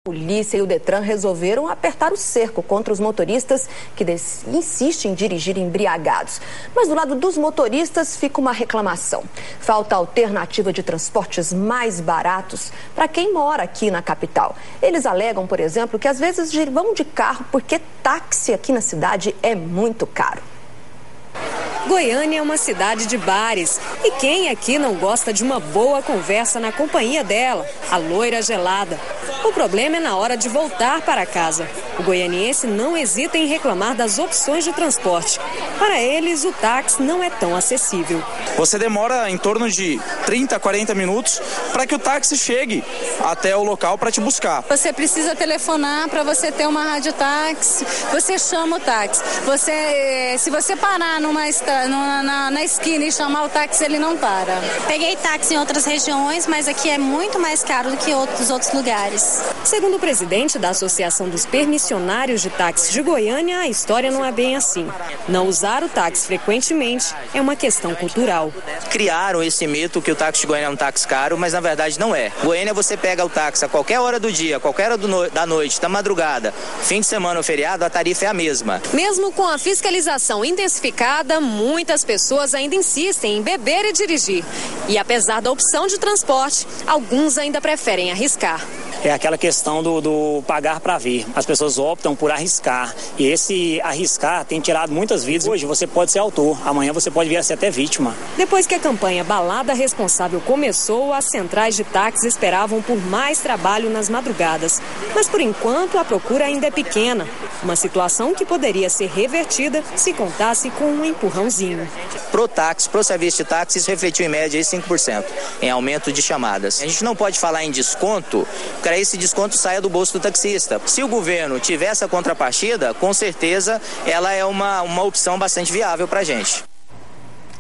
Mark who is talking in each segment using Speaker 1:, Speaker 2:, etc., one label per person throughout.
Speaker 1: A polícia e o Detran resolveram apertar o cerco contra os motoristas que insistem em dirigir embriagados. Mas do lado dos motoristas fica uma reclamação. Falta alternativa de transportes mais baratos para quem mora aqui na capital. Eles alegam, por exemplo, que às vezes vão de carro porque táxi aqui na cidade é muito caro.
Speaker 2: Goiânia é uma cidade de bares. E quem aqui não gosta de uma boa conversa na companhia dela, a loira gelada? O problema é na hora de voltar para casa. O goianiense não hesita em reclamar das opções de transporte. Para eles, o táxi não é tão acessível.
Speaker 3: Você demora em torno de 30, 40 minutos para que o táxi chegue até o local para te buscar.
Speaker 4: Você precisa telefonar para você ter uma rádio táxi, você chama o táxi. Se você parar na esquina e chamar o táxi, ele não para.
Speaker 5: Peguei táxi em outras regiões, mas aqui é muito mais caro do que os outros lugares.
Speaker 2: Segundo o presidente da Associação dos Permissionários de Táxi de Goiânia, a história não é bem assim. Não usar o táxi frequentemente é uma questão cultural.
Speaker 6: Criaram esse mito que o táxi de Goiânia é um táxi caro, mas na verdade não é. Goiânia você pega o táxi a qualquer hora do dia, a qualquer hora da noite, da madrugada, fim de semana ou feriado, a tarifa é a mesma.
Speaker 2: Mesmo com a fiscalização intensificada, muitas pessoas ainda insistem em beber e dirigir. E apesar da opção de transporte, alguns ainda preferem arriscar.
Speaker 7: É aquela questão do pagar para ver. As pessoas optam por arriscar. E esse arriscar tem tirado muitas vidas. Hoje você pode ser autor, amanhã você pode vir a ser até vítima.
Speaker 2: Depois que a campanha Balada Responsável começou, as centrais de táxi esperavam por mais trabalho nas madrugadas. Mas por enquanto a procura ainda é pequena. Uma situação que poderia ser revertida se contasse com um empurrãozinho.
Speaker 6: Pro serviço de táxi, isso refletiu em média 5% em aumento de chamadas. A gente não pode falar em desconto para esse desconto saia do bolso do taxista. Se o governo tiver essa contrapartida, com certeza ela é uma opção bastante viável para a gente.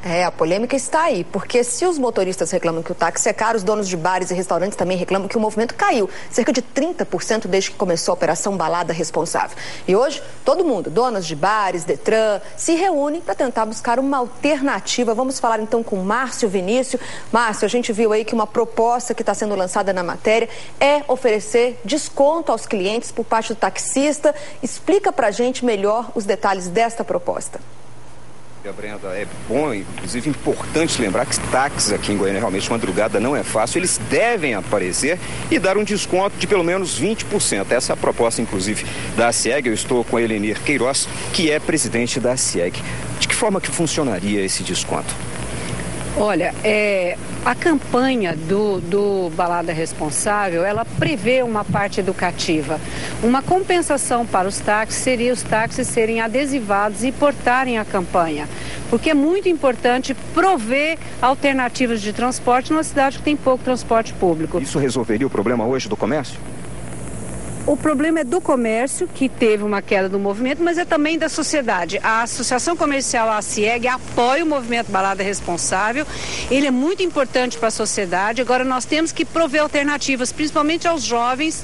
Speaker 1: A polêmica está aí, porque se os motoristas reclamam que o táxi é caro, os donos de bares e restaurantes também reclamam que o movimento caiu, cerca de 30% desde que começou a Operação Balada Responsável. E hoje, todo mundo, donos de bares, Detran, se reúnem para tentar buscar uma alternativa. Vamos falar então com Márcio Vinícius. Márcio, a gente viu aí que uma proposta que está sendo lançada na matéria é oferecer desconto aos clientes por parte do taxista. Explica para a gente melhor os detalhes desta proposta.
Speaker 8: Brenda, é bom, inclusive importante lembrar que táxis aqui em Goiânia realmente madrugada não é fácil, eles devem aparecer e dar um desconto de pelo menos 20%. Essa é a proposta, inclusive, da SIEG. Eu estou com a Elenir Queiroz, que é presidente da SIEG. De que forma que funcionaria esse desconto?
Speaker 9: Olha, a campanha do Balada Responsável, ela prevê uma parte educativa. Uma compensação para os táxis seria os táxis serem adesivados e portarem a campanha. Porque é muito importante prover alternativas de transporte numa cidade que tem pouco transporte público.
Speaker 8: Isso resolveria o problema hoje do comércio?
Speaker 9: O problema é do comércio, que teve uma queda do movimento, mas é também da sociedade. A Associação Comercial, a SIEG, apoia o movimento Balada Responsável. Ele é muito importante para a sociedade. Agora nós temos que prover alternativas, principalmente aos jovens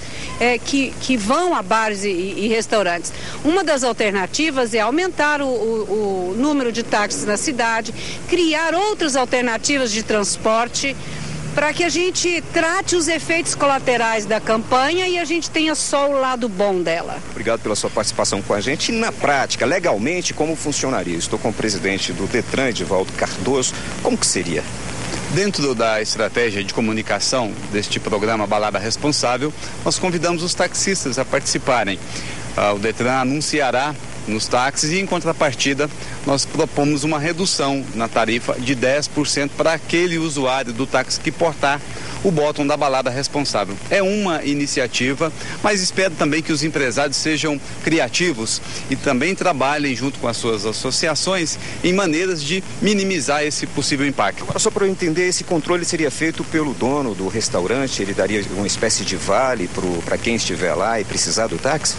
Speaker 9: que vão a bares e restaurantes. Uma das alternativas é aumentar o número de táxis na cidade, criar outras alternativas de transporte, para que a gente trate os efeitos colaterais da campanha e a gente tenha só o lado bom dela.
Speaker 8: Obrigado pela sua participação com a gente. E na prática, legalmente, como funcionaria? Estou com o presidente do Detran, Edivaldo Cardoso. Como que seria?
Speaker 10: Dentro da estratégia de comunicação deste programa Balada Responsável, nós convidamos os taxistas a participarem. O Detran anunciará nos táxis e, em contrapartida, nós propomos uma redução na tarifa de 10% para aquele usuário do táxi que portar o botão da Balada Responsável. É uma iniciativa, mas espero também que os empresários sejam criativos e também trabalhem junto com as suas associações em maneiras de minimizar esse possível impacto.
Speaker 8: Agora, só para eu entender, esse controle seria feito pelo dono do restaurante? Ele daria uma espécie de vale para quem estiver lá e precisar do táxi?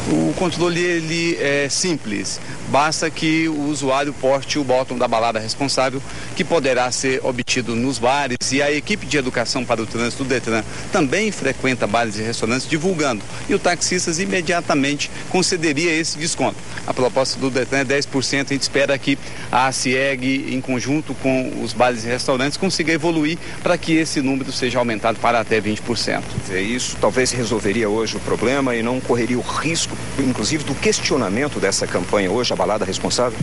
Speaker 10: O controle ele é simples, basta que o usuário porte o bottom da balada responsável, que poderá ser obtido nos bares, e a equipe de educação para o trânsito do Detran também frequenta bares e restaurantes divulgando, e o taxista imediatamente concederia esse desconto. A proposta do Detran é 10%, a gente espera que a ACIEG, em conjunto com os bares e restaurantes, consiga evoluir para que esse número seja aumentado para até 20%.
Speaker 8: Isso talvez resolveria hoje o problema e não correria o risco, inclusive, do questionamento dessa campanha hoje, a balada responsável?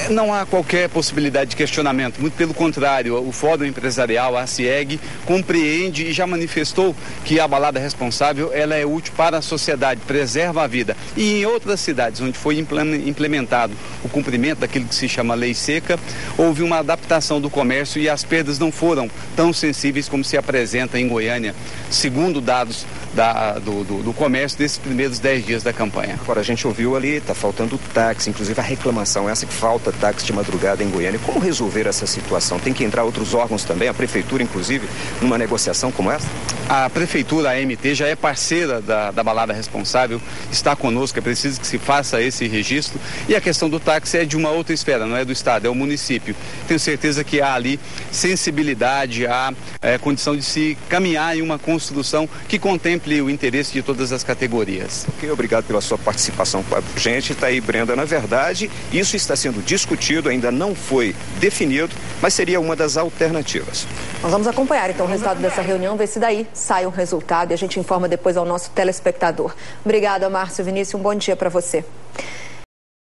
Speaker 10: Não há qualquer possibilidade de questionamento, muito pelo contrário, o Fórum Empresarial, a ACIEG, compreende e já manifestou que a balada responsável ela é útil para a sociedade, preserva a vida. E em outras cidades onde foi implementado o cumprimento daquilo que se chama lei seca, houve uma adaptação do comércio e as perdas não foram tão sensíveis como se apresenta em Goiânia, segundo dados do comércio desses primeiros 10 dias da campanha.
Speaker 8: Agora, a gente ouviu ali, está faltando táxi, inclusive a reclamação essa que falta táxi de madrugada em Goiânia. Como resolver essa situação? Tem que entrar outros órgãos também, a prefeitura, inclusive, numa negociação como essa?
Speaker 10: A prefeitura, a AMT, já é parceira da balada responsável, está conosco, é preciso que se faça esse registro. E a questão do táxi é de uma outra esfera, não é do Estado, é o município. Tenho certeza que há ali sensibilidade, há condição de se caminhar em uma construção que contemple o interesse de todas as categorias.
Speaker 8: Ok, obrigado pela sua participação com a gente. Está aí, Brenda. Na verdade, isso está sendo discutido, ainda não foi definido, mas seria uma das alternativas.
Speaker 1: Nós vamos acompanhar então o resultado dessa reunião, ver se daí sai um resultado e a gente informa depois ao nosso telespectador. Obrigada, Márcio Vinícius, um bom dia para você.